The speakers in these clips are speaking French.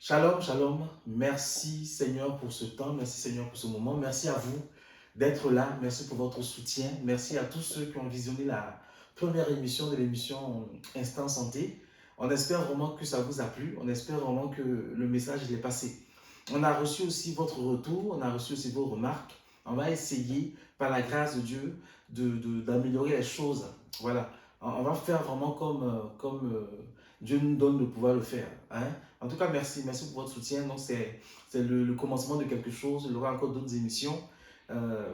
Shalom, shalom. Merci Seigneur pour ce temps, merci Seigneur pour ce moment. Merci à vous d'être là, merci pour votre soutien. Merci à tous ceux qui ont visionné la première émission de l'émission Instant Santé. On espère vraiment que ça vous a plu, on espère vraiment que le message est passé. On a reçu aussi votre retour, on a reçu aussi vos remarques. On va essayer, par la grâce de Dieu, d'améliorer les choses. Voilà, on va faire vraiment comme Dieu nous donne le pouvoir de le faire. Hein? En tout cas, merci. Merci pour votre soutien. Donc, c'est le commencement de quelque chose. Il y aura encore d'autres émissions.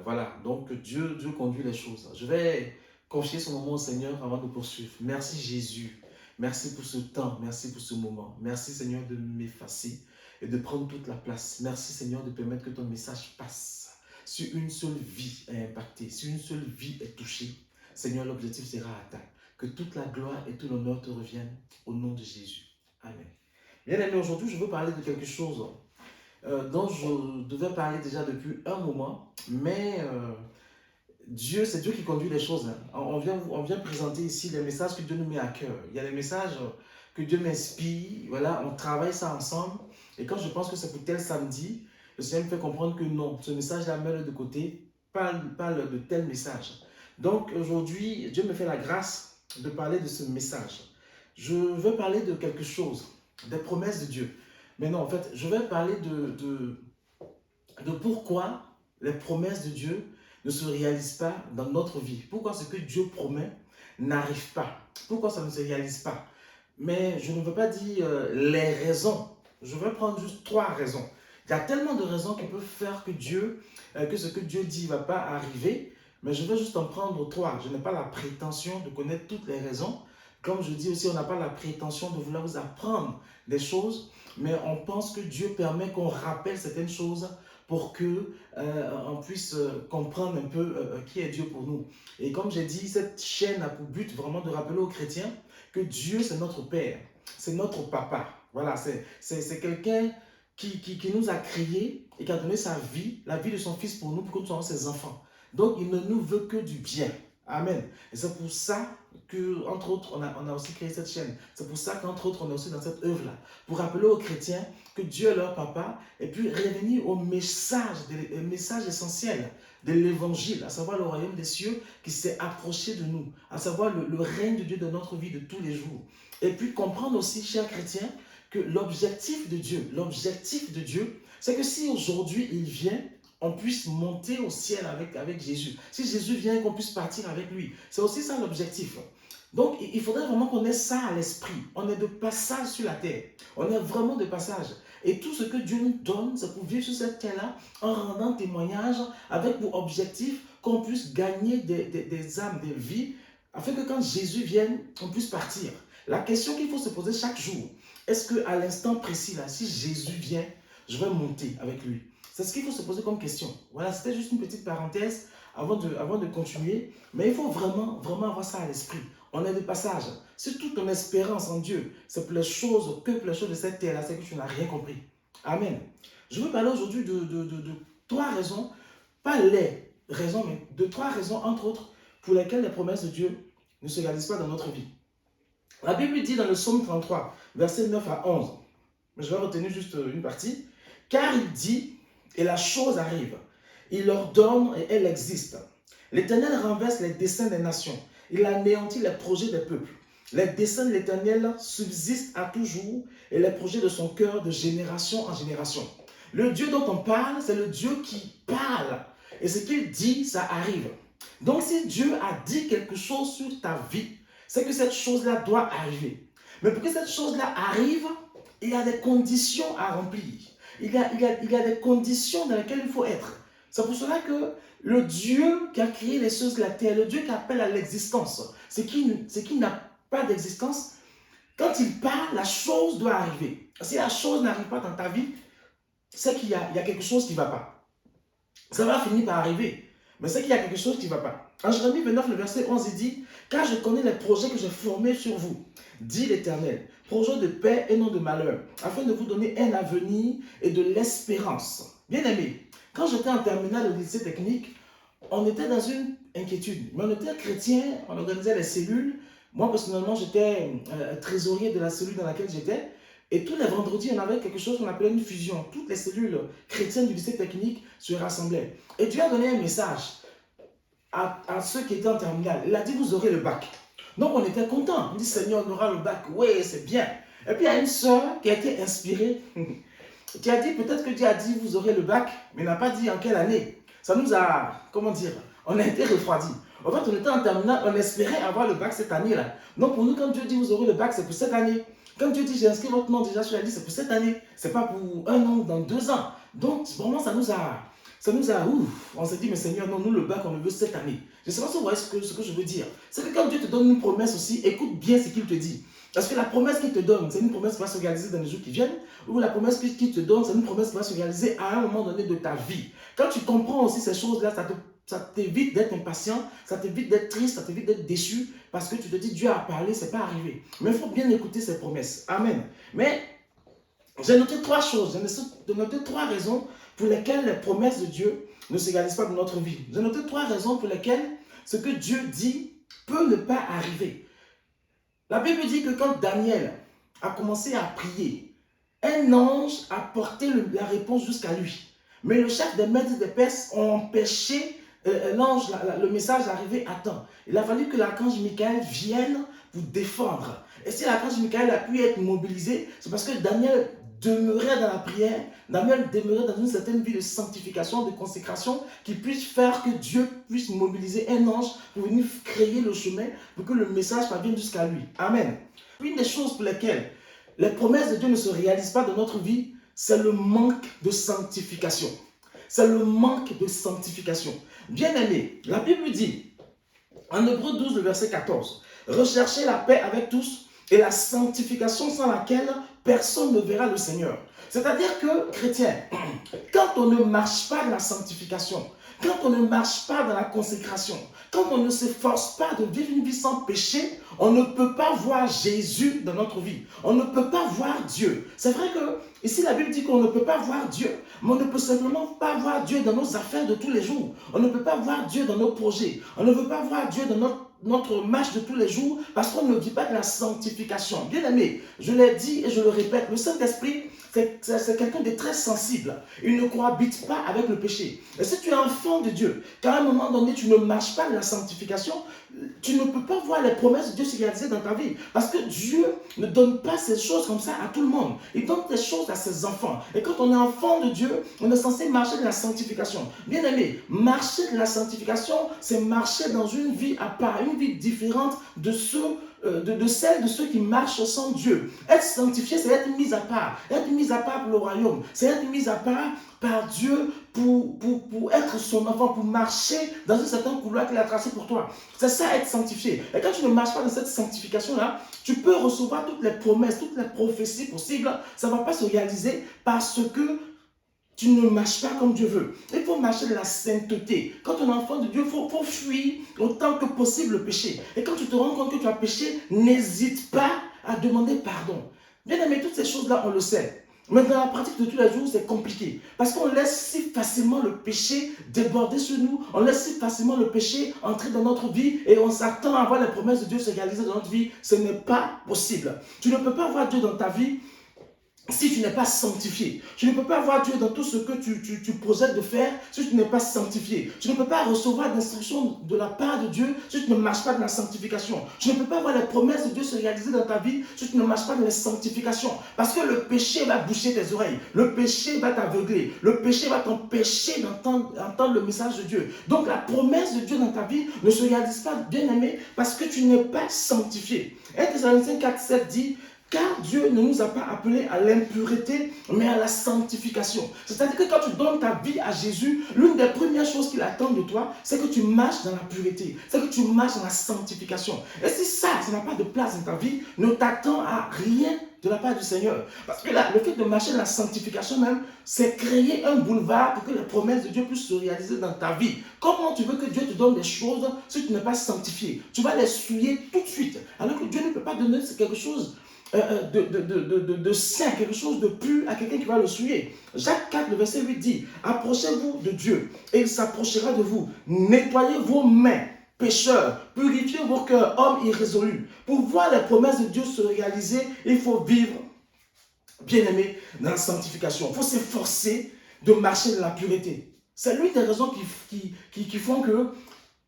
Voilà. Donc, Dieu conduit les choses. Je vais confier ce moment au Seigneur avant de poursuivre. Merci Jésus. Merci pour ce temps. Merci pour ce moment. Merci Seigneur de m'effacer et de prendre toute la place. Merci Seigneur de permettre que ton message passe. Si une seule vie est impactée, si une seule vie est touchée, Seigneur, l'objectif sera atteint. Que toute la gloire et tout l'honneur te reviennent au nom de Jésus. Amen. Bien aimé, aujourd'hui, je veux parler de quelque chose dont je devais parler déjà depuis un moment, mais c'est Dieu qui conduit les choses. Hein. On vient présenter ici les messages que Dieu nous met à cœur. Il y a des messages que Dieu m'inspire, voilà, on travaille ça ensemble. Et quand je pense que c'est pour tel samedi, le Seigneur me fait comprendre que non, ce message-là, mets-le de côté, parle de tel message. Donc aujourd'hui, Dieu me fait la grâce de parler de ce message. Je veux parler de quelque chose, des promesses de Dieu. Mais non, en fait, je vais parler de pourquoi les promesses de Dieu ne se réalisent pas dans notre vie. Pourquoi ce que Dieu promet n'arrive pas. Pourquoi ça ne se réalise pas. Mais je ne veux pas dire les raisons. Je vais prendre juste 3 raisons. Il y a tellement de raisons qui peuvent faire que ce que Dieu dit ne va pas arriver. Mais je vais juste en prendre 3. Je n'ai pas la prétention de connaître toutes les raisons. Comme je dis aussi, on n'a pas la prétention de vouloir vous apprendre des choses, mais on pense que Dieu permet qu'on rappelle certaines choses pour que on puisse comprendre un peu qui est Dieu pour nous. Et comme j'ai dit, cette chaîne a pour but vraiment de rappeler aux chrétiens que Dieu, c'est notre Père, c'est notre Papa. Voilà, c'est quelqu'un qui nous a créés et qui a donné sa vie, la vie de son Fils pour nous, pour que nous soyons ses enfants. Donc, il ne nous veut que du bien. Amen. Et c'est pour ça que, entre autres, on a aussi créé cette chaîne. C'est pour ça qu'entre autres, on est aussi dans cette œuvre-là. Pour rappeler aux chrétiens que Dieu est leur papa et puis revenir au message essentiel de l'évangile, à savoir le royaume des cieux qui s'est approché de nous, à savoir le règne de Dieu dans notre vie de tous les jours. Et puis comprendre aussi, chers chrétiens, que l'objectif de Dieu, c'est que si aujourd'hui il vient, on puisse monter au ciel avec Jésus. Si Jésus vient, qu'on puisse partir avec lui. C'est aussi ça l'objectif. Donc, il faudrait vraiment qu'on ait ça à l'esprit. On est de passage sur la terre. On est vraiment de passage. Et tout ce que Dieu nous donne, c'est pour vivre sur cette terre-là en rendant témoignage avec pour objectif qu'on puisse gagner des âmes, des vies, afin que quand Jésus vienne, on puisse partir. La question qu'il faut se poser chaque jour, est-ce qu'à l'instant précis, là, si Jésus vient, je vais monter avec lui? C'est ce qu'il faut se poser comme question. Voilà, c'était juste une petite parenthèse avant de continuer. Mais il faut vraiment, vraiment avoir ça à l'esprit. On est de passage. Si toute ton espérance en Dieu, c'est pour les choses, que pour les choses de cette terre-là, c'est que tu n'as rien compris. Amen. Je veux parler aujourd'hui de 3 raisons, pas les raisons, mais de 3 raisons, entre autres, pour lesquelles les promesses de Dieu ne se réalisent pas dans notre vie. La Bible dit dans le psaume 33, versets 9 à 11, je vais retenir juste une partie, car il dit, et la chose arrive, il ordonne et elle existe. L'Éternel renverse les desseins des nations, il anéantit les projets des peuples. Les desseins de l'Éternel subsistent à toujours et les projets de son cœur de génération en génération. Le Dieu dont on parle, c'est le Dieu qui parle. Et ce qu'il dit, ça arrive. Donc si Dieu a dit quelque chose sur ta vie, c'est que cette chose-là doit arriver. Mais pour que cette chose-là arrive, il y a des conditions à remplir. Il y a des conditions dans lesquelles il faut être. C'est pour cela que le Dieu qui a créé les choses de la terre, le Dieu qui appelle à l'existence, ce qui n'a pas d'existence, quand il parle, la chose doit arriver. Si la chose n'arrive pas dans ta vie, c'est qu'il y a quelque chose qui ne va pas. Ça va finir par arriver, mais c'est qu'il y a quelque chose qui ne va pas. En Jérémie 29, le verset 11, il dit, car je connais les projets que j'ai formés sur vous, dit l'Éternel, projets de paix et non de malheur, afin de vous donner un avenir et de l'espérance. Bien aimé, quand j'étais en terminale au lycée technique, on était dans une inquiétude. Mais on était chrétien, on organisait les cellules. Moi, personnellement, j'étais trésorier de la cellule dans laquelle j'étais. Et tous les vendredis, on avait quelque chose qu'on appelait une fusion. Toutes les cellules chrétiennes du lycée technique se rassemblaient. Et Dieu a donné un message à ceux qui étaient en terminale. Il a dit, vous aurez le bac. Donc on était contents. On dit, Seigneur, on aura le bac. Oui, c'est bien. Et puis il y a une soeur qui a été inspirée, qui a dit, peut-être que Dieu a dit, vous aurez le bac, mais n'a pas dit en quelle année. Ça nous a, comment dire, on a été refroidis. En fait, on était en terminale, on espérait avoir le bac cette année-là. Donc pour nous, quand Dieu dit, vous aurez le bac, c'est pour cette année. Quand Dieu dit, j'ai inscrit votre nom déjà sur la liste, c'est pour cette année. C'est pas pour 1 an ou dans 2 ans. Donc vraiment, ouf, on s'est dit, mais Seigneur, non, nous le bac, on le veut cette année. Je ne sais pas si vous voyez ce que je veux dire. C'est que quand Dieu te donne une promesse aussi, écoute bien ce qu'il te dit. Parce que la promesse qu'il te donne, c'est une promesse qui va se réaliser dans les jours qui viennent, ou la promesse qu'il te donne, c'est une promesse qui va se réaliser à un moment donné de ta vie. Quand tu comprends aussi ces choses-là, ça t'évite d'être impatient, ça t'évite d'être triste, ça t'évite d'être déçu, parce que tu te dis, Dieu a parlé, c'est pas arrivé. Mais il faut bien écouter ses promesses. Amen. Mais j'ai noté 3 choses, j'ai noté 3 raisons pour lesquelles les promesses de Dieu ne se réalisent pas dans notre vie. J'ai noté 3 raisons pour lesquelles ce que Dieu dit peut ne pas arriver. La Bible dit que quand Daniel a commencé à prier, un ange a porté la réponse jusqu'à lui. Mais le chef des maîtres des Perses a empêché l'ange, le message d'arriver à temps. Il a fallu que l'archange Michael vienne pour défendre. Et si l'archange Michael a pu être mobilisé, c'est parce que Daniel demeurait dans la prière, Daniel demeurait dans une certaine vie de sanctification, de consécration, qui puisse faire que Dieu puisse mobiliser un ange pour venir créer le chemin, pour que le message parvienne jusqu'à lui. Amen. Une des choses pour lesquelles les promesses de Dieu ne se réalisent pas dans notre vie, c'est le manque de sanctification. C'est le manque de sanctification. Bien-aimé, la Bible dit, en Hébreux 12, le verset 14, « Recherchez la paix avec tous et la sanctification sans laquelle personne ne verra le Seigneur. » C'est-à-dire que, chrétien, quand on ne marche pas dans la sanctification, quand on ne marche pas dans la consécration, quand on ne s'efforce pas de vivre une vie sans péché, on ne peut pas voir Jésus dans notre vie. On ne peut pas voir Dieu. C'est vrai que ici la Bible dit qu'on ne peut pas voir Dieu, mais on ne peut simplement pas voir Dieu dans nos affaires de tous les jours. On ne peut pas voir Dieu dans nos projets. On ne peut pas voir Dieu dans notre marche de tous les jours parce qu'on ne vit pas de la sanctification. Bien aimé, je l'ai dit et je le répète, le Saint-Esprit, c'est quelqu'un de très sensible. Il ne cohabite pas avec le péché. Et si tu es enfant de Dieu, qu'à un moment donné, tu ne marches pas de la sanctification, tu ne peux pas voir les promesses de Dieu se réaliser dans ta vie. Parce que Dieu ne donne pas ces choses comme ça à tout le monde. Il donne des choses à ses enfants. Et quand on est enfant de Dieu, on est censé marcher de la sanctification. Bien aimé, marcher de la sanctification, c'est marcher dans une vie à part, une vie différente de celle de ceux qui marchent sans Dieu. Être sanctifié, c'est être mis à part. Être mis à part pour le royaume. C'est être mis à part par Dieu pour être son enfant, pour marcher dans un certain couloir qu'il a tracé pour toi. C'est ça, être sanctifié. Et quand tu ne marches pas dans cette sanctification-là, tu peux recevoir toutes les promesses, toutes les prophéties possibles. Ça ne va pas se réaliser parce que tu ne marches pas comme Dieu veut. Il faut marcher de la sainteté. Quand on est enfant de Dieu, il faut fuir autant que possible le péché. Et quand tu te rends compte que tu as péché, n'hésite pas à demander pardon. Bien aimé, toutes ces choses-là, on le sait. Mais dans la pratique de tous les jours, c'est compliqué. Parce qu'on laisse si facilement le péché déborder sur nous. On laisse si facilement le péché entrer dans notre vie. Et on s'attend à voir les promesses de Dieu se réaliser dans notre vie. Ce n'est pas possible. Tu ne peux pas voir Dieu dans ta vie si tu n'es pas sanctifié. Tu ne peux pas voir Dieu dans tout ce que tu projettes de faire si tu n'es pas sanctifié. Tu ne peux pas recevoir d'instructions de la part de Dieu si tu ne marches pas dans la sanctification. Tu ne peux pas voir les promesses de Dieu se réaliser dans ta vie si tu ne marches pas dans la sanctification. Parce que le péché va boucher tes oreilles. Le péché va t'aveugler. Le péché va t'empêcher d'entendre le message de Dieu. Donc la promesse de Dieu dans ta vie ne se réalise pas, bien aimé, parce que tu n'es pas sanctifié. 1 Thessaloniciens 4:7 dit: car Dieu ne nous a pas appelés à l'impureté, mais à la sanctification. C'est-à-dire que quand tu donnes ta vie à Jésus, l'une des premières choses qu'il attend de toi, c'est que tu marches dans la pureté, c'est que tu marches dans la sanctification. Et si ça n'a pas de place dans ta vie, ne t'attends à rien de la part du Seigneur. Parce que là, le fait de marcher dans la sanctification même, c'est créer un boulevard pour que les promesses de Dieu puissent se réaliser dans ta vie. Comment tu veux que Dieu te donne des choses si tu n'es pas sanctifié? Tu vas les souiller tout de suite. Alors que Dieu ne peut pas donner quelque chose de saint, quelque chose de pur à quelqu'un qui va le souiller. Jacques 4, le verset 8 dit: approchez-vous de Dieu et il s'approchera de vous. Nettoyez vos mains, pécheurs, purifiez vos cœurs, hommes irrésolus. Pour voir les promesses de Dieu se réaliser, il faut vivre Bien-aimé, dans la sanctification, il faut s'efforcer de marcher dans la pureté. C'est l'une des raisons qui font que,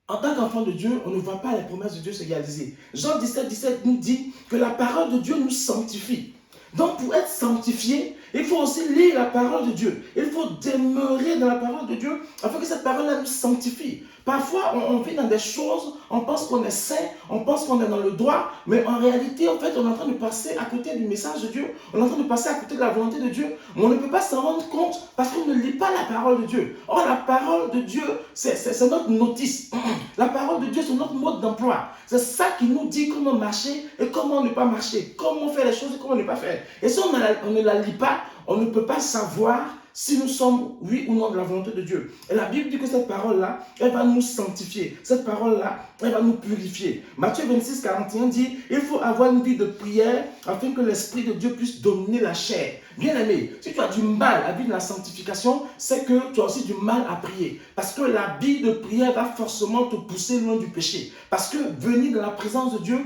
en tant qu'enfant de Dieu, on ne voit pas les promesses de Dieu se réaliser. Jean 17 nous dit que la parole de Dieu nous sanctifie. Donc, pour être sanctifié, il faut aussi lire la parole de Dieu. Il faut demeurer dans la parole de Dieu afin que cette parole-là nous sanctifie. Parfois, on vit dans des choses, on pense qu'on est saint, on pense qu'on est dans le droit, mais en réalité, en fait, on est en train de passer à côté du message de Dieu, on est en train de passer à côté de la volonté de Dieu, mais on ne peut pas s'en rendre compte parce qu'on ne lit pas la parole de Dieu. Or, la parole de Dieu, c'est notre notice. La parole de Dieu, c'est notre mode d'emploi. C'est ça qui nous dit comment marcher et comment ne pas marcher, comment faire les choses et comment ne pas faire. Et si on ne la lit pas, on ne peut pas savoir si nous sommes, oui ou non, de la volonté de Dieu. Et la Bible dit que cette parole-là, elle va nous sanctifier. Cette parole-là, elle va nous purifier. Matthieu 26, 41 dit, il faut avoir une vie de prière afin que l'Esprit de Dieu puisse dominer la chair. Bien aimé, si tu as du mal à vivre la sanctification, c'est que tu as aussi du mal à prier. Parce que la vie de prière va forcément te pousser loin du péché. Parce que venir dans la présence de Dieu,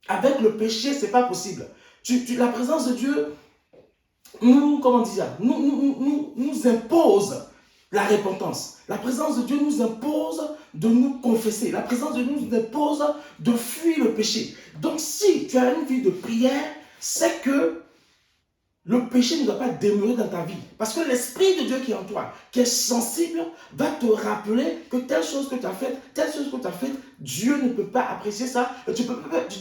avec le péché, ce n'est pas possible. La présence de Dieu nous impose la repentance. La présence de Dieu nous impose de nous confesser. La présence de Dieu nous impose de fuir le péché. Donc si tu as une vie de prière, c'est que le péché ne doit pas demeurer dans ta vie. Parce que l'Esprit de Dieu qui est en toi, qui est sensible, va te rappeler que telle chose que tu as faite, telle chose que tu as faite, Dieu ne peut pas apprécier ça. Et tu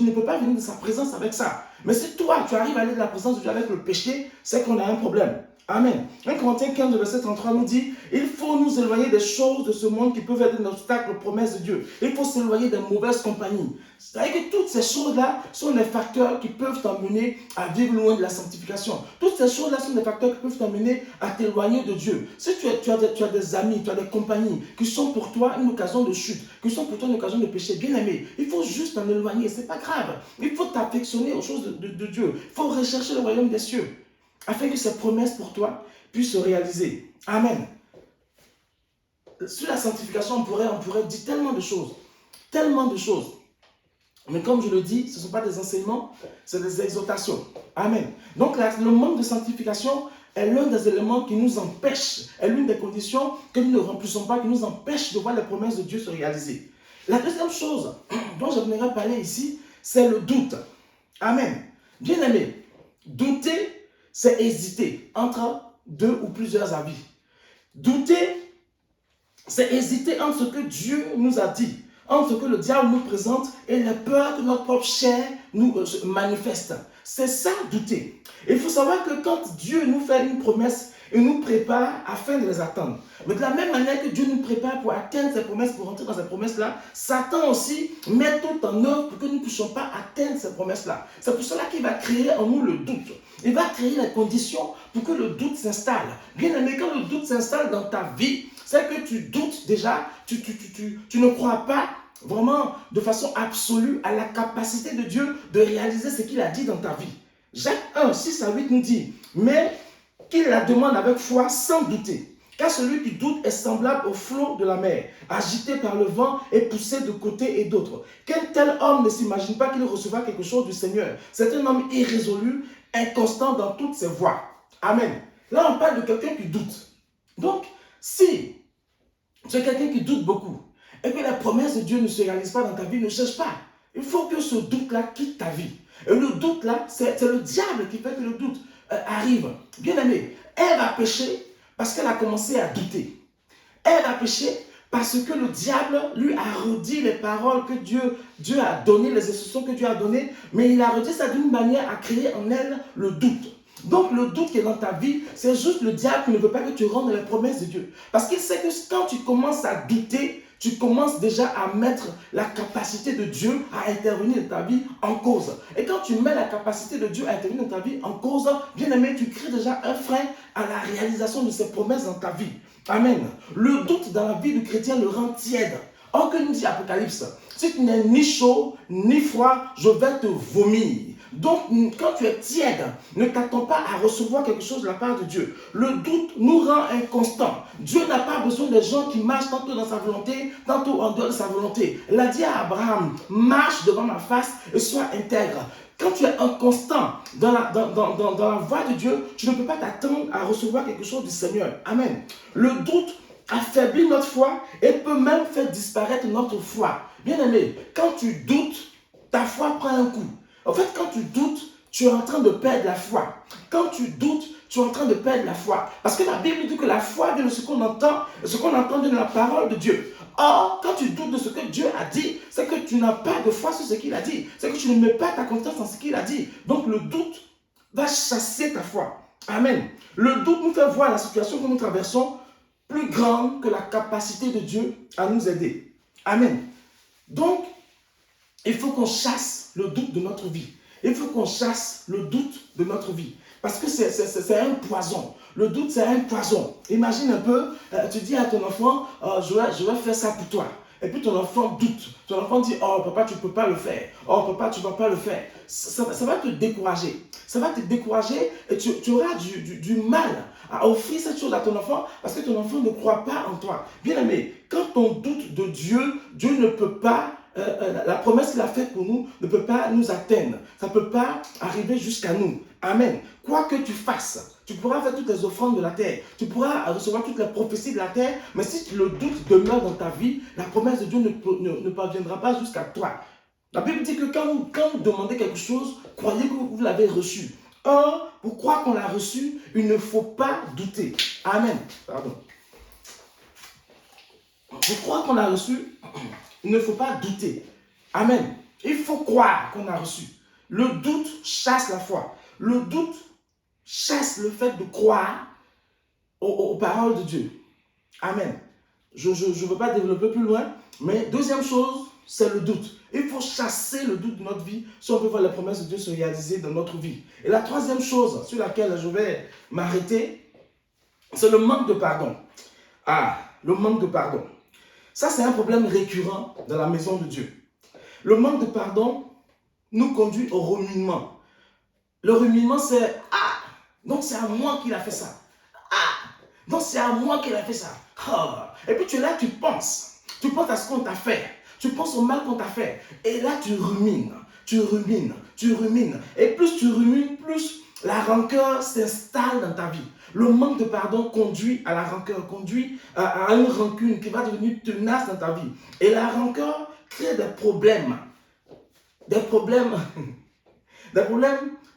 ne peux pas venir de sa présence avec ça. Mais si toi, tu arrives à aller de la présence de Dieu avec le péché, c'est qu'on a un problème. Amen. 1 Corinthiens 15, verset 33 nous dit, il faut nous éloigner des choses de ce monde qui peuvent être un obstacle aux promesses de Dieu. Il faut s'éloigner des mauvaises compagnies. C'est-à-dire que toutes ces choses-là sont des facteurs qui peuvent t'emmener à vivre loin de la sanctification. Toutes ces choses-là sont des facteurs qui peuvent t'emmener à t'éloigner de Dieu. Si tu as des amis, tu as des compagnies qui sont pour toi une occasion de chute, qui sont pour toi une occasion de péché, bien aimé, il faut juste t'en éloigner, ce n'est pas grave. Il faut t'affectionner aux choses de Dieu. Il faut rechercher le royaume des cieux, afin que ses promesses pour toi puissent se réaliser. Amen. Sur la sanctification, on pourrait dire tellement de choses. Tellement de choses. Mais comme je le dis, ce ne sont pas des enseignements, c'est des exhortations. Amen. Donc le manque de sanctification est l'un des éléments qui nous empêche, est l'une des conditions que nous ne remplissons pas, qui nous empêche de voir les promesses de Dieu se réaliser. La deuxième chose dont j'aimerais parler ici, c'est le doute. Amen. Bien aimé, douter, c'est hésiter entre deux ou plusieurs avis. Douter, c'est hésiter entre ce que Dieu nous a dit, entre ce que le diable nous présente et les peurs que notre propre chair nous manifeste. C'est ça, douter. Il faut savoir que quand Dieu nous fait une promesse, il nous prépare afin de les attendre. Mais de la même manière que Dieu nous prépare pour atteindre ses promesses, pour rentrer dans ces promesses-là, Satan aussi met tout en œuvre pour que nous ne puissions pas atteindre ces promesses-là. C'est pour cela qu'il va créer en nous le doute. Il va créer les conditions pour que le doute s'installe. Bien aimé, quand le doute s'installe dans ta vie, c'est que tu doutes déjà, tu ne crois pas vraiment de façon absolue à la capacité de Dieu de réaliser ce qu'il a dit dans ta vie. Jacques 1, 6 à 8 nous dit, mais qu'il la demande avec foi sans douter. Car celui qui doute est semblable au flot de la mer, agité par le vent et poussé de côté et d'autre. Quel tel homme ne s'imagine pas qu'il recevra quelque chose du Seigneur? C'est un homme irrésolu, inconstant dans toutes ses voies. Amen. Là, on parle de quelqu'un qui doute. Donc, si tu es quelqu'un qui doute beaucoup et que la promesse de Dieu ne se réalise pas dans ta vie, ne cherche pas. Il faut que ce doute-là quitte ta vie. Et le doute-là, c'est le diable qui fait que le doute arrive. Bien aimé, Ève a péché parce qu'elle a commencé à douter. Ève a péché parce que le diable lui a redit les paroles que Dieu a données, les instructions que Dieu a données, mais il a redit ça d'une manière à créer en elle le doute. Donc le doute qui est dans ta vie, c'est juste le diable qui ne veut pas que tu rentres dans les promesses de Dieu. Parce qu'il sait que quand tu commences à douter, tu commences déjà à mettre la capacité de Dieu à intervenir dans ta vie en cause. Et quand tu mets la capacité de Dieu à intervenir dans ta vie en cause, bien aimé, tu crées déjà un frein à la réalisation de ses promesses dans ta vie. Amen. Le doute dans la vie du chrétien le rend tiède. Or que nous dit Apocalypse, si tu n'es ni chaud ni froid, je vais te vomir. Donc, quand tu es tiède, ne t'attends pas à recevoir quelque chose de la part de Dieu. Le doute nous rend inconstants. Dieu n'a pas besoin des gens qui marchent tantôt dans sa volonté, tantôt en dehors de sa volonté. Il a dit à Abraham, marche devant ma face et sois intègre. Quand tu es inconstant dans la voie de Dieu, tu ne peux pas t'attendre à recevoir quelque chose du Seigneur. Amen. Le doute affaiblit notre foi et peut même faire disparaître notre foi. Bien aimé, quand tu doutes, ta foi prend un coup. En fait, quand tu doutes, tu es en train de perdre la foi. Quand tu doutes, tu es en train de perdre la foi. Parce que la Bible dit que la foi vient de ce qu'on entend, et ce qu'on entend vient de la parole de Dieu. Or, quand tu doutes de ce que Dieu a dit, c'est que tu n'as pas de foi sur ce qu'il a dit. C'est que tu ne mets pas ta confiance en ce qu'il a dit. Donc, le doute va chasser ta foi. Amen. Le doute nous fait voir la situation que nous traversons plus grande que la capacité de Dieu à nous aider. Amen. Donc, il faut qu'on chasse le doute de notre vie. Il faut qu'on chasse le doute de notre vie. Parce que c'est un poison. Le doute, c'est un poison. Imagine un peu, tu dis à ton enfant, je vais faire ça pour toi. Et puis ton enfant doute. Ton enfant dit, oh papa, tu ne peux pas le faire. Oh papa, tu ne vas pas le faire. Ça va te décourager. Ça va te décourager et tu auras du mal à offrir cette chose à ton enfant parce que ton enfant ne croit pas en toi. Bien aimé, quand on doute de Dieu, Dieu ne peut pas, la promesse qu'il a faite pour nous ne peut pas nous atteindre. Ça ne peut pas arriver jusqu'à nous. Amen. Quoi que tu fasses, tu pourras faire toutes les offrandes de la terre. Tu pourras recevoir toutes les prophéties de la terre. Mais si le doute demeure dans ta vie, la promesse de Dieu ne parviendra pas jusqu'à toi. La Bible dit que quand vous demandez quelque chose, croyez que vous l'avez reçu. Or, pour croire qu'on l'a reçu, il ne faut pas douter. Amen. Pardon. Pour croire qu'on l'a reçu, il ne faut pas douter. Amen. Il faut croire qu'on a reçu. Le doute chasse la foi. Le doute chasse le fait de croire aux paroles de Dieu. Amen. Je ne veux pas développer plus loin, mais deuxième chose, c'est le doute. Il faut chasser le doute de notre vie si on veut voir les promesses de Dieu se réaliser dans notre vie. Et la troisième chose sur laquelle je vais m'arrêter, c'est le manque de pardon. Ah, le manque de pardon. Ça, c'est un problème récurrent dans la maison de Dieu. Le manque de pardon nous conduit au ruminement. Le ruminement, c'est « Ah, donc c'est à moi qu'il a fait ça. Ah, donc c'est à moi qu'il a fait ça. Ah. » Et puis tu es là, tu penses. Tu penses à ce qu'on t'a fait. Tu penses au mal qu'on t'a fait. Et là, tu rumines. Tu rumines. Tu rumines. Et plus tu rumines, plus la rancœur s'installe dans ta vie. Le manque de pardon conduit à la rancœur, conduit à une rancune qui va devenir tenace dans ta vie. Et la rancœur crée des problèmes. Des problèmes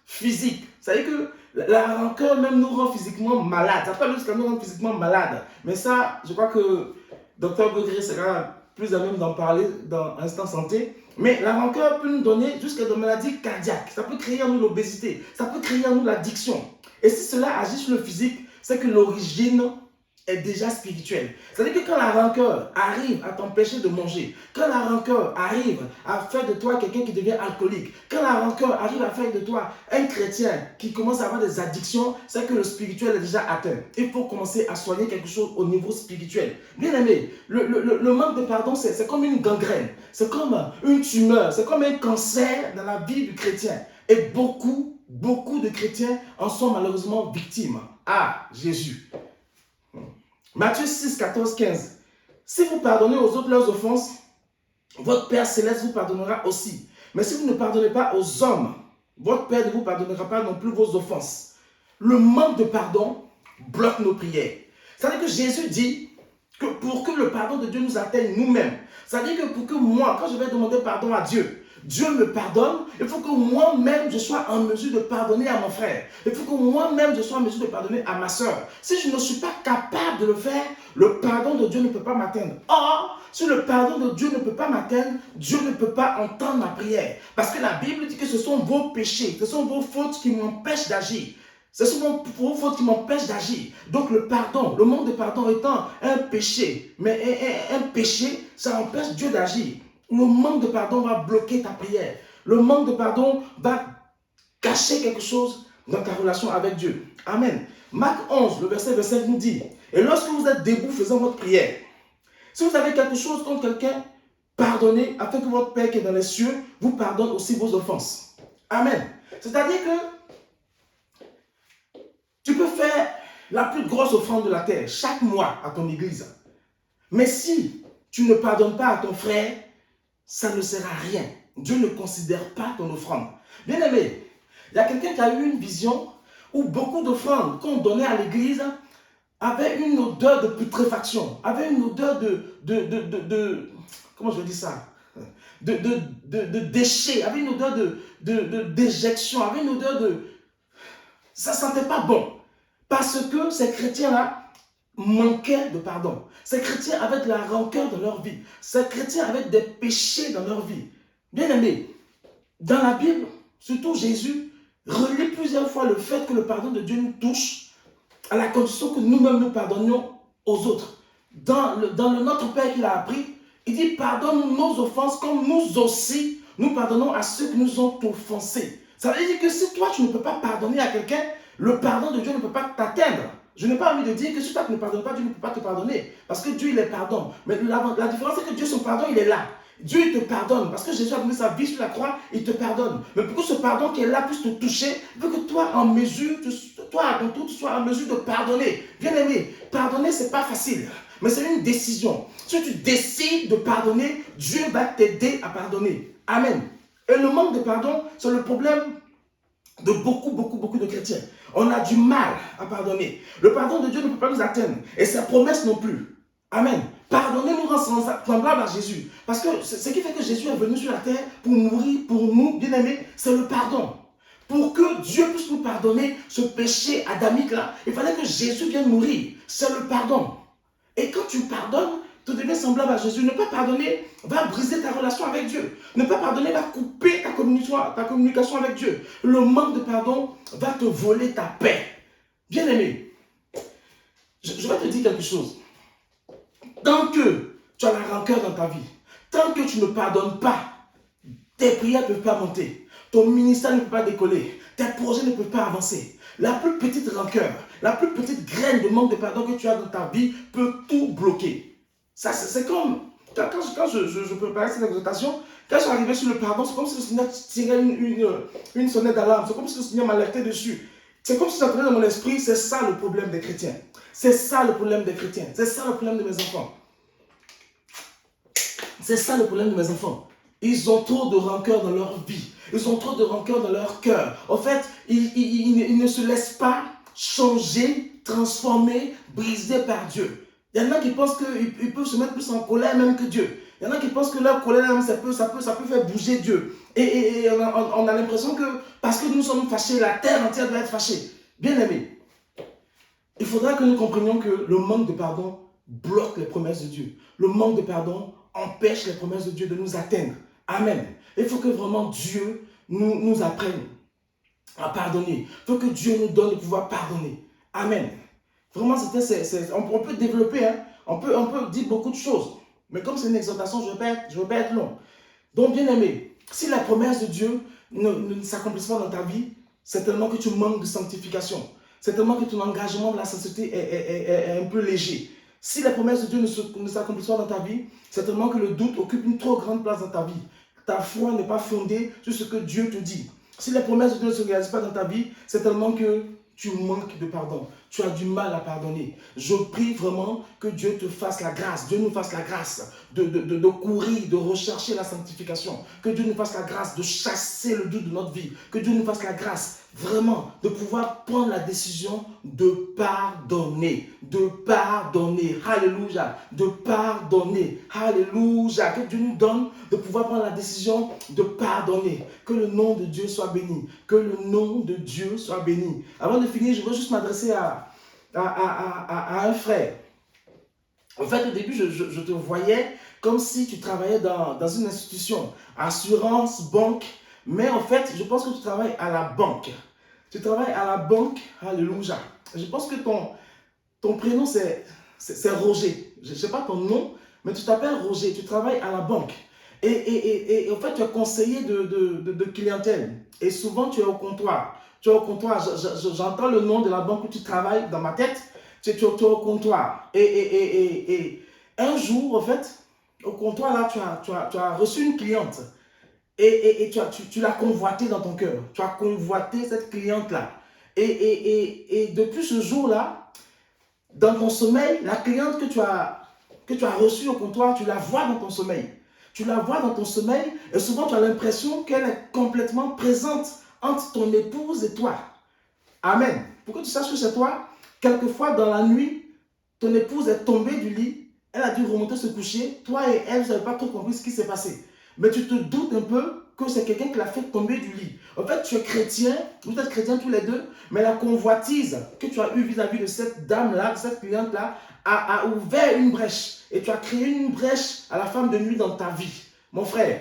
physiques. C'est-à-dire que la rancœur même nous rend physiquement malades. Ça peut aller jusqu'à nous rendre physiquement malades. Mais ça, je crois que Dr Gogré sera plus à même d'en parler dans Instant Santé. Mais la rancœur peut nous donner jusqu'à des maladies cardiaques. Ça peut créer en nous l'obésité. Ça peut créer en nous l'addiction. Et si cela agit sur le physique, c'est que l'origine est déjà spirituelle. C'est-à-dire que quand la rancœur arrive à t'empêcher de manger, quand la rancœur arrive à faire de toi quelqu'un qui devient alcoolique, quand la rancœur arrive à faire de toi un chrétien qui commence à avoir des addictions, c'est que le spirituel est déjà atteint. Il faut commencer à soigner quelque chose au niveau spirituel. Bien aimé, le manque de pardon, c'est comme une gangrène, c'est comme une tumeur, c'est comme un cancer dans la vie du chrétien. Et beaucoup de chrétiens en sont malheureusement victimes. Ah, Jésus. Matthieu 6, 14, 15. Si vous pardonnez aux autres leurs offenses, votre Père Céleste vous pardonnera aussi. Mais si vous ne pardonnez pas aux hommes, votre Père ne vous pardonnera pas non plus vos offenses. Le manque de pardon bloque nos prières. C'est-à-dire que Jésus dit que pour que le pardon de Dieu nous atteigne nous-mêmes, c'est-à-dire que pour que moi, quand je vais demander pardon à Dieu, Dieu me pardonne, il faut que moi-même je sois en mesure de pardonner à mon frère. Il faut que moi-même je sois en mesure de pardonner à ma soeur. Si je ne suis pas capable de le faire, le pardon de Dieu ne peut pas m'atteindre. Or, si le pardon de Dieu ne peut pas m'atteindre, Dieu ne peut pas entendre ma prière. Parce que la Bible dit que ce sont vos péchés, ce sont vos fautes qui m'empêchent d'agir. Ce sont vos fautes qui m'empêchent d'agir. Donc le pardon, le manque de pardon étant un péché, mais un péché, ça empêche Dieu d'agir. Le manque de pardon va bloquer ta prière. Le manque de pardon va cacher quelque chose dans ta relation avec Dieu. Amen. Marc 11, le verset 25 nous dit, et lorsque vous êtes debout faisant votre prière, si vous avez quelque chose contre quelqu'un, pardonnez afin que votre Père qui est dans les cieux vous pardonne aussi vos offenses. Amen. C'est-à-dire que tu peux faire la plus grosse offrande de la terre chaque mois à ton église. Mais si tu ne pardonnes pas à ton frère, ça ne sert à rien. Dieu ne considère pas ton offrande. Bien aimé, il y a quelqu'un qui a eu une vision où beaucoup d'offrandes qu'on donnait à l'église avaient une odeur de putréfaction, avaient une odeur comment je dis ça, de déchets, avait une odeur d'éjection, avait une odeur ça ne sentait pas bon. Parce que ces chrétiens-là manquaient de pardon. Ces chrétiens avaient de la rancœur dans leur vie. Ces chrétiens avaient des péchés dans leur vie. Bien aimé, dans la Bible, surtout Jésus, relie plusieurs fois le fait que le pardon de Dieu nous touche à la condition que nous-mêmes nous pardonnions aux autres. Dans le Notre Père qu'il a appris, il dit pardonne nos offenses comme nous aussi nous pardonnons à ceux qui nous ont offensés. Ça veut dire que si toi tu ne peux pas pardonner à quelqu'un, le pardon de Dieu ne peut pas t'atteindre. Je n'ai pas envie de dire que si toi tu ne pardonnes pas, Dieu ne peut pas te pardonner. Parce que Dieu il est pardon. Mais la différence c'est que Dieu son pardon il est là. Dieu il te pardonne parce que Jésus a donné sa vie sur la croix, il te pardonne. Mais pour que ce pardon qui est là puisse te toucher, il veut que toi en mesure, toi à ton tour, tu sois en mesure de pardonner. Bien aimé, pardonner c'est pas facile, mais c'est une décision. Si tu décides de pardonner, Dieu va t'aider à pardonner. Amen. Et le manque de pardon, c'est le problème de beaucoup de chrétiens. On a du mal à pardonner. Le pardon de Dieu ne peut pas nous atteindre. Et sa promesse non plus. Amen. Pardonner nous rend semblable à Jésus. Parce que ce qui fait que Jésus est venu sur la terre pour mourir pour nous, bien aimés, c'est le pardon. Pour que Dieu puisse nous pardonner ce péché adamique là, il fallait que Jésus vienne mourir. C'est le pardon. Et quand tu pardonnes, tu deviens semblable à Jésus. Ne pas pardonner va briser ta relation avec Dieu. Ne pas pardonner va couper ta communication avec Dieu. Le manque de pardon va te voler ta paix. Bien aimé, je vais te dire quelque chose. Tant que tu as la rancœur dans ta vie, tant que tu ne pardonnes pas, tes prières ne peuvent pas monter. Ton ministère ne peut pas décoller. Tes projets ne peuvent pas avancer. La plus petite rancœur, la plus petite graine de manque de pardon que tu as dans ta vie peut tout bloquer. Ça, c'est comme, quand je préparais cette exhortation, quand je suis arrivé sur le pardon, c'est comme si le Seigneur tirait une sonnette d'alarme. C'est comme si le Seigneur m'alertait dessus. C'est comme si j'entendais dans mon esprit, c'est ça le problème des chrétiens. C'est ça le problème des chrétiens. C'est ça le problème de mes enfants. C'est ça le problème de mes enfants. Ils ont trop de rancœur dans leur vie. Ils ont trop de rancœur dans leur cœur. En fait, ils ne se laissent pas changer, transformer, briser par Dieu. Il y en a qui pensent qu'ils peuvent se mettre plus en colère même que Dieu. Il y en a qui pensent que leur colère, ça peut faire bouger Dieu. Et on a l'impression que parce que nous sommes fâchés, la terre entière doit être fâchée. Bien aimé, il faudra que nous comprenions que le manque de pardon bloque les promesses de Dieu. Le manque de pardon empêche les promesses de Dieu de nous atteindre. Amen. Il faut que vraiment Dieu nous apprenne à pardonner. Il faut que Dieu nous donne de pouvoir pardonner. Amen. Vraiment, on peut développer, hein? on peut dire beaucoup de choses. Mais comme c'est une exhortation, je ne vais pas être long. Donc, bien aimé, si la promesse de Dieu ne s'accomplisse pas dans ta vie, c'est tellement que tu manques de sanctification. C'est tellement que ton engagement de la sainteté est un peu léger. Si la promesse de Dieu ne s'accomplit pas dans ta vie, c'est tellement que le doute occupe une trop grande place dans ta vie. Ta foi n'est pas fondée sur ce que Dieu te dit. Si la promesse de Dieu ne se réalise pas dans ta vie, c'est tellement que tu manques de pardon. Tu as du mal à pardonner. Je prie vraiment que Dieu te fasse la grâce, Dieu nous fasse la grâce de courir, de rechercher la sanctification. Que Dieu nous fasse la grâce de chasser le doute de notre vie. Que Dieu nous fasse la grâce vraiment de pouvoir prendre la décision de pardonner. De pardonner. Alléluia. De pardonner. Alléluia. Que Dieu nous donne de pouvoir prendre la décision de pardonner. Que le nom de Dieu soit béni. Que le nom de Dieu soit béni. Avant de finir, je veux juste m'adresser à un frère. En fait, au début, je te voyais comme si tu travaillais dans une institution, assurance, banque, mais en fait, je pense que tu travailles à la banque. Tu travailles à la banque, alléluia. Je pense que ton prénom, c'est Roger. Je ne sais pas ton nom, mais tu t'appelles Roger, tu travailles à la banque. Et en fait, tu es conseiller de clientèle. Et souvent, tu es au comptoir. Tu es au comptoir. J'entends le nom de la banque où tu travailles dans ma tête. Tu es au comptoir. Et un jour, en fait, au comptoir, là, tu as reçu une cliente. Et tu l'as convoitée dans ton cœur. Tu as convoité cette cliente-là. Et depuis ce jour-là, dans ton sommeil, la cliente que tu as reçue au comptoir, tu la vois dans ton sommeil. Tu la vois dans ton sommeil et souvent tu as l'impression qu'elle est complètement présente entre ton épouse et toi. Amen. Pour que tu saches que c'est toi, quelquefois dans la nuit, ton épouse est tombée du lit, elle a dû remonter se coucher, toi et elle, vous n'avez pas trop compris ce qui s'est passé. Mais tu te doutes un peu que c'est quelqu'un qui l'a fait tomber du lit. En fait, tu es chrétien, vous êtes chrétiens tous les deux, mais la convoitise que tu as eue vis-à-vis de cette dame-là, de cette cliente-là, a ouvert une brèche. Et tu as créé une brèche à la femme de nuit dans ta vie. Mon frère,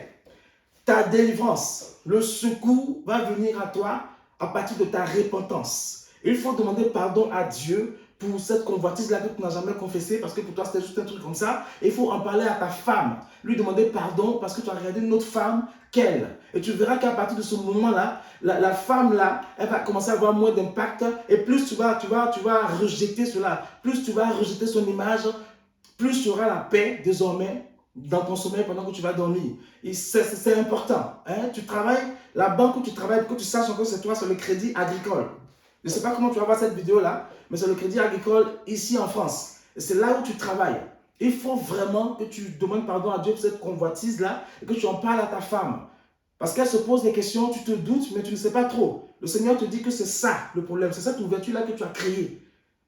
ta délivrance, le secours va venir à toi à partir de ta repentance. Il faut demander pardon à Dieu pour cette convoitise-là que tu n'as jamais confessée, parce que pour toi c'était juste un truc comme ça. Il faut en parler à ta femme, lui demander pardon parce que tu as regardé une autre femme qu'elle. Et tu verras qu'à partir de ce moment-là, la femme-là, elle va commencer à avoir moins d'impact. Et plus tu vas rejeter cela, plus tu vas rejeter son image, plus tu auras la paix désormais dans ton sommeil pendant que tu vas dormir. C'est important. Hein? Tu travailles, la banque où tu travailles, que tu saches encore c'est toi, c'est le Crédit Agricole. Je ne sais pas comment tu vas voir cette vidéo-là, mais c'est le Crédit Agricole ici en France. Et c'est là où tu travailles. Il faut vraiment que tu demandes pardon à Dieu pour cette convoitise-là et que tu en parles à ta femme. Parce qu'elle se pose des questions, tu te doutes, mais tu ne sais pas trop. Le Seigneur te dit que c'est ça le problème, c'est cette ouverture-là que tu as créée.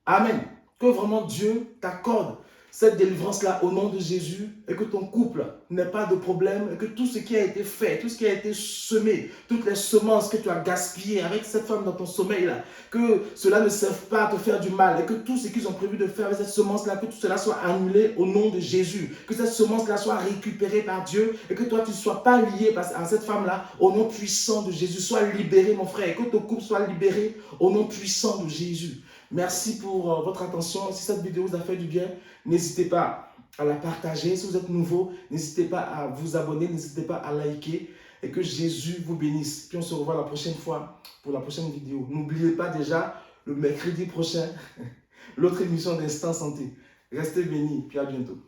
Amen. Que vraiment Dieu t'accorde cette délivrance-là au nom de Jésus et que ton couple n'ait pas de problème et que tout ce qui a été fait, tout ce qui a été semé, toutes les semences que tu as gaspillées avec cette femme dans ton sommeil-là, que cela ne serve pas à te faire du mal et que tout ce qu'ils ont prévu de faire avec cette semence-là, que tout cela soit annulé au nom de Jésus, que cette semence-là soit récupérée par Dieu et que toi tu ne sois pas lié à cette femme-là au nom puissant de Jésus. Sois libéré mon frère et que ton couple soit libéré au nom puissant de Jésus. Merci pour votre attention. Si cette vidéo vous a fait du bien, n'hésitez pas à la partager. Si vous êtes nouveau, n'hésitez pas à vous abonner, n'hésitez pas à liker et que Jésus vous bénisse. Puis on se revoit la prochaine fois pour la prochaine vidéo. N'oubliez pas déjà le mercredi prochain, l'autre émission d'Instant Santé. Restez bénis, puis à bientôt.